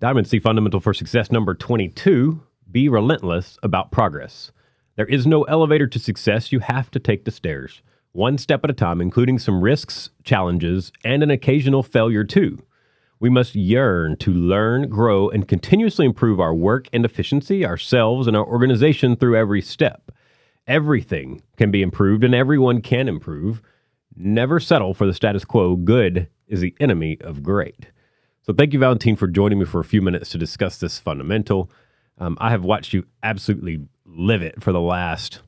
Diamond C Fundamental for Success number 22, be relentless about progress. There is no elevator to success. You have to take the stairs, one step at a time, including some risks, challenges, and an occasional failure too. We must yearn to learn, grow, and continuously improve our work and efficiency, ourselves, and our organization through every step. Everything can be improved and everyone can improve. Never settle for the status quo. Good is the enemy of great. So thank you, Valentin, for joining me for a few minutes to discuss this fundamental. I have watched you absolutely live it for the last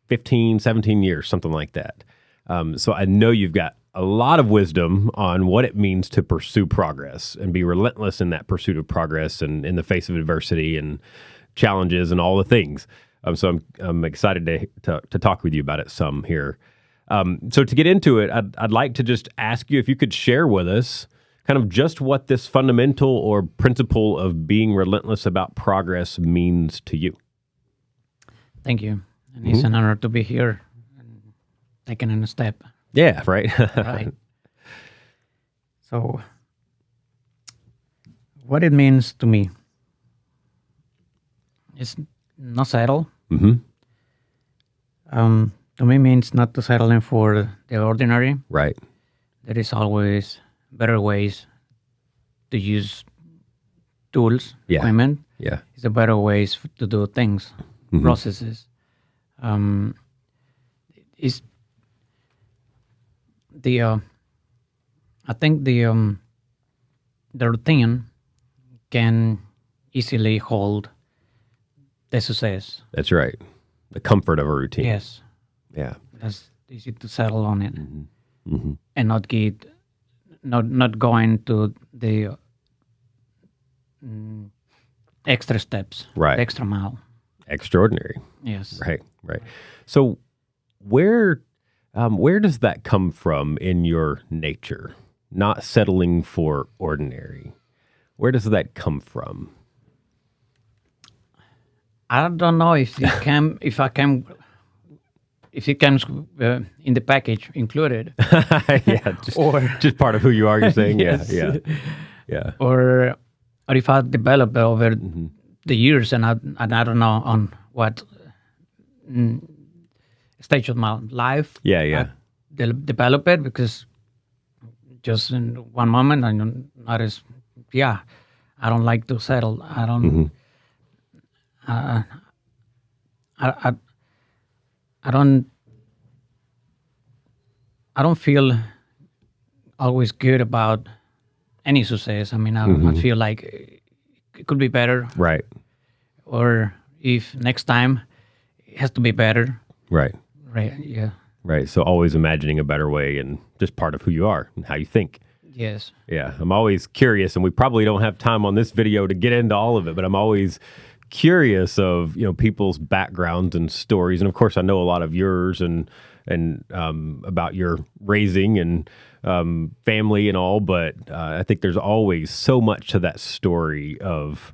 15, 17 years, something like that. So I know you've got a lot of wisdom on what it means to pursue progress and be relentless in that pursuit of progress and in the face of adversity and challenges and all the things. So I'm excited to talk with you about it some here. So to get into it, I'd like to just ask you if you could share with us kind of just what this fundamental or principle of being relentless about progress means to you. Thank you. And it's an honor to be here and taking a step. Yeah, right. Right. So, what it means to me is not settle. Mm-hmm. To me, means not to settle in for the ordinary. Right. There is always better ways to use tools, Yeah. equipment. Yeah. It's a better ways to do things, processes. Is the I think the routine can easily hold the success. That's right. The comfort of a routine. Yes, Yeah. that's easy to settle on it Mm-hmm. and not going to the extra steps, Right. the extra mile. Extraordinary. Yes. Right. Right. So where does that come from in your nature? Not settling for ordinary. Where does that come from? I don't know if it can, if it comes in the package included, Yeah. Just part of who you are. You're saying. Yes. Yeah. Yeah. or if I develop it over the years, and I don't know on what stage of my life. Yeah. Yeah. Develop it, because just in one moment I notice, I don't like to settle. I don't. I don't feel always good about any success. I mean, I feel like it could be better, Right. or if next time it has to be better. Right. Right? Yeah. Right. So always imagining a better way and just part of who you are and how you think. Yes. Yeah. I'm always curious, and we probably don't have time on this video to get into all of it, but I'm always curious of, people's backgrounds and stories. And of course, I know a lot of yours and about your raising and family and all, but I think there's always so much to that story of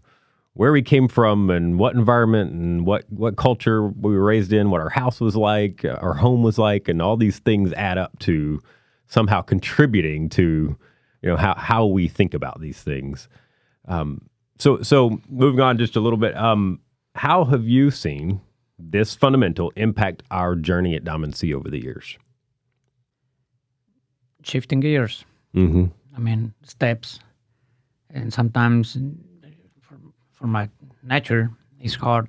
where we came from and what environment and what culture we were raised in, what our house was like, our home was like, and all these things add up to somehow contributing to, how we think about these things. So moving on just a little bit, how have you seen this fundamental impact our journey at Diamond C over the years? Shifting gears. Mm-hmm. I mean, steps, and sometimes for my nature, it's hard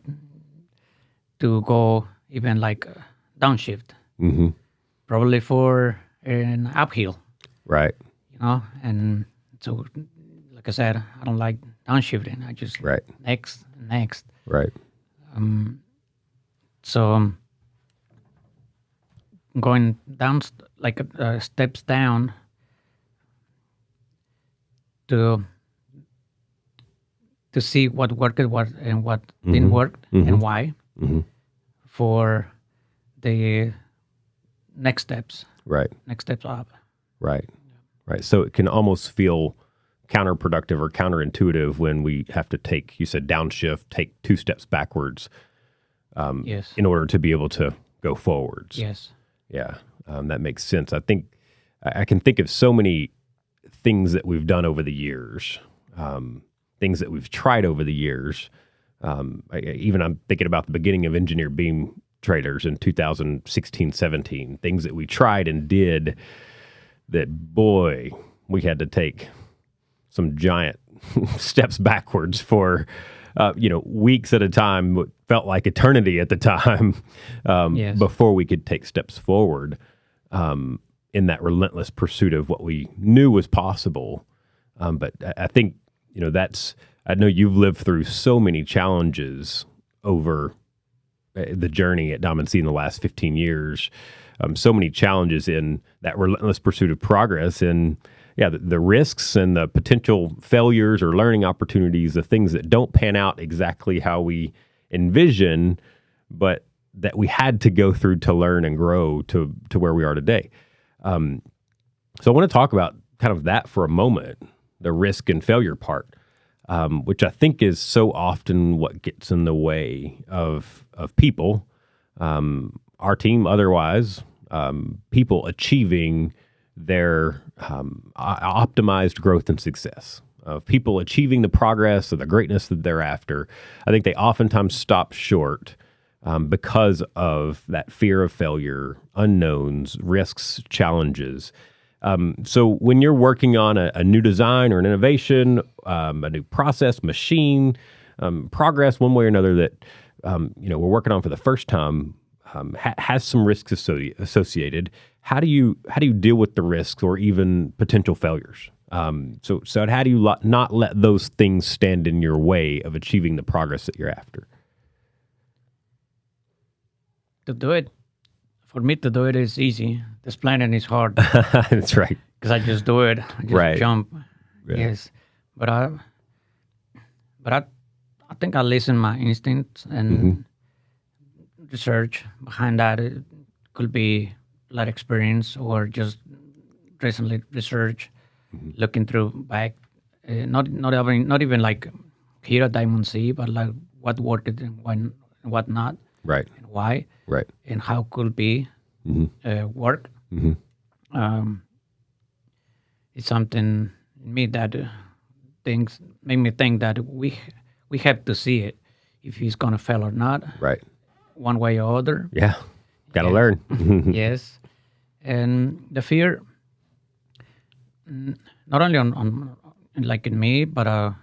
to go even like downshift. Mm-hmm. Probably for an uphill, Right. and so, like I said, I don't like downshifting. I just Right. next. Right. So going down, steps down to see what worked, what didn't work, and why, for the next steps Right. up. Right. Right. So it can almost feel counterproductive or counterintuitive when we have to take, you said downshift, take 2 steps backwards Yes. in order to be able to go forwards. Yes. Yeah, that makes sense. I think I can think of so many things that we've done over the years, things that we've tried over the years. Even I'm thinking about the beginning of engineer beam trailers in 2016, 17, things that we tried and did that, boy, we had to take some giant steps backwards for, weeks at a time, what felt like eternity at the time, before we could take steps forward in that relentless pursuit of what we knew was possible. But I think, I know you've lived through so many challenges over the journey at Diamond C in the last 15 years, so many challenges in that relentless pursuit of progress, and the risks and the potential failures or learning opportunities, the things that don't pan out exactly how we envision, but that we had to go through to learn and grow to where we are today. So I want to talk about kind of that for a moment, the risk and failure part, which I think is so often what gets in the way of people, our team, otherwise, people achieving their optimized growth and success, of people achieving the progress or the greatness that they're after. I think they oftentimes stop short because of that fear of failure, unknowns, risks, challenges. So when you're working on a new design or an innovation, a new process, machine, progress one way or another that we're working on for the first time, has some risks associated. How do you deal with the risks or even potential failures? So how do you not let those things stand in your way of achieving the progress that you're after? To do it, for me to do it is easy. This planning is hard. That's right. Because I just do it. I just jump. Right. Yes. But I think I listen my instincts and research behind that. It could be a lot of experience or just recently research, looking through back, not even like here at Diamond C, but like what worked and what not. Right. And why. Right. And how could be work. It's something in me that things make me think that we have to see it if he's gonna fail or not. Right. One way or other. Yeah. Gotta learn. Yes. And the fear, not only on like in me, but on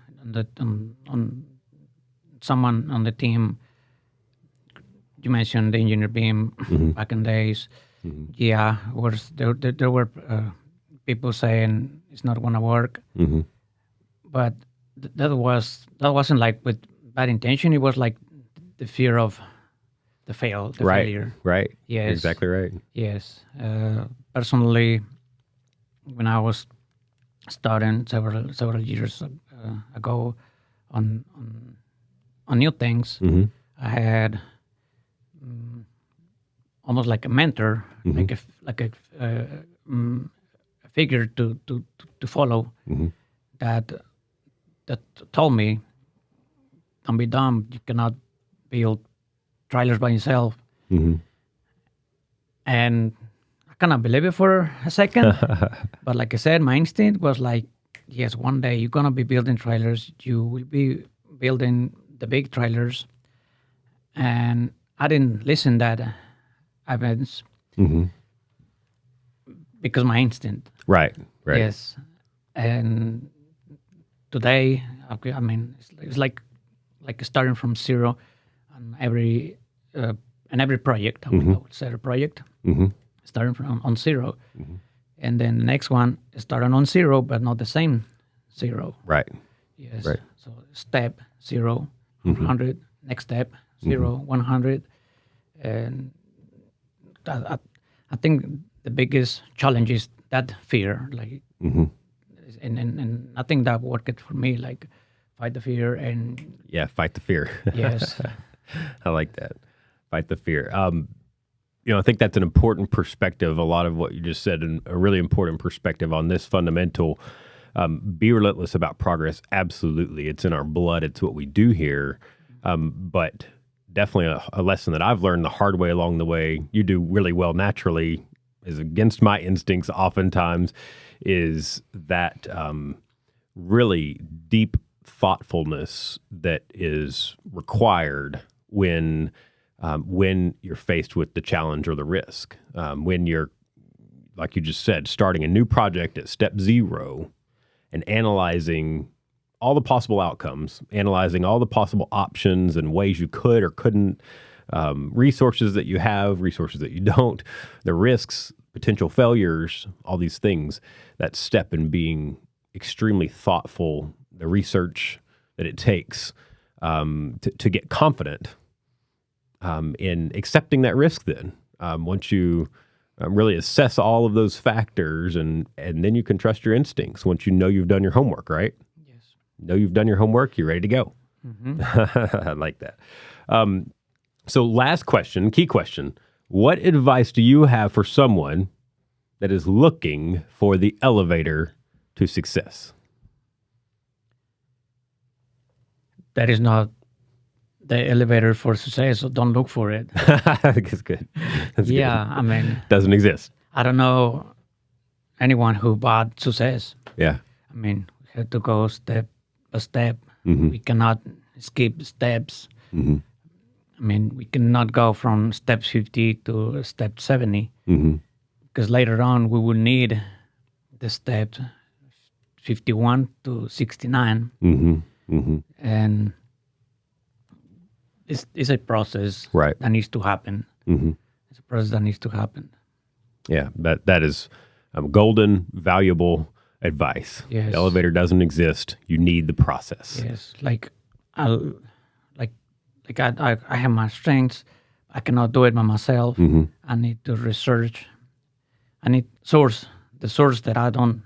someone on the team. You mentioned the engineer beam back in days. Yeah, there were people saying it's not going to work, but that wasn't like with bad intention. It was like the fear of the failure. Right. Yes. Exactly right. Yes. Personally, when I was starting several years ago on new things, I had almost like a mentor, like a figure to follow that told me, "Don't be dumb. You cannot build trailers by yourself." And I cannot believe it for a second, but like I said, my instinct was like, "Yes, one day you're gonna be building trailers. You will be building the big trailers." And I didn't listen that events because my instinct. Right. Yes. And today, I mean, it's like starting from zero on every project. I would say a project, starting from on zero, and then the next one is starting on zero, but not the same zero. Right. Yes. Right. So step 0, 100. Next step 0, 100. And I think the biggest challenge is that fear, like, and I think that worked for me, like fight the fear and fight the fear. Yes, I like that. Fight the fear. I think that's an important perspective. A lot of what you just said, and a really important perspective on this fundamental. Be relentless about progress. Absolutely, it's in our blood. It's what we do here. But definitely a lesson that I've learned the hard way along the way. You do really well naturally, is against my instincts oftentimes, is that really deep thoughtfulness that is required when you're faced with the challenge or the risk. When you're, like you just said, starting a new project at step 0 and analyzing all the possible outcomes, analyzing all the possible options and ways you could or couldn't, resources that you have, resources that you don't, the risks, potential failures, all these things. That step in being extremely thoughtful, the research that it takes to get confident in accepting that risk then. Once you really assess all of those factors and then you can trust your instincts once you know you've done your homework, right? Yes. Know you've done your homework, you're ready to go. I like that. So last question, key question. What advice do you have for someone that is looking for the elevator to success? That is not the elevator for success, so don't look for it. I think it's good. That's Yeah, good. I mean, Doesn't exist. I don't know anyone who bought success. Yeah. I mean, we have to go step by step. Mm-hmm. We cannot skip steps. Mm-hmm. I mean, we cannot go from step 50 to step 70 Mm-hmm. because later on we will need the step 51 to 69. Mm-hmm. Mm-hmm. And it's a process Right. that needs to happen. Mm-hmm. It's a process that needs to happen. Yeah, that is golden, valuable advice. Yes. The elevator doesn't exist. You need the process. Yes, like I have my strengths. I cannot do it by myself. Mm-hmm. I need to research. I need the source that I don't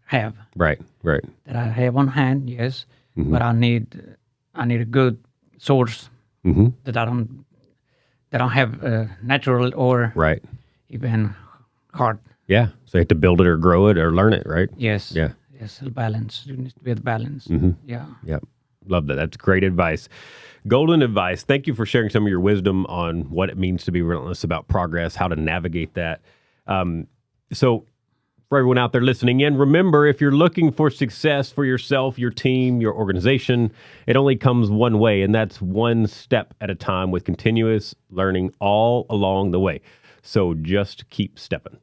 have, Right, right. that I have on hand. Yes, Mm-hmm. but I need a good source Mm-hmm. that I don't have natural or Right. even hard. Yeah. So you have to build it or grow it or learn it, right? Yes. Yeah. Yes, a balance. You need to be at balance. Mm-hmm. Yeah. Yep. Love that. That's great advice. Golden advice. Thank you for sharing some of your wisdom on what it means to be relentless about progress, how to navigate that. So for everyone out there listening in, remember, if you're looking for success for yourself, your team, your organization, it only comes one way, and that's one step at a time with continuous learning all along the way. So just keep stepping.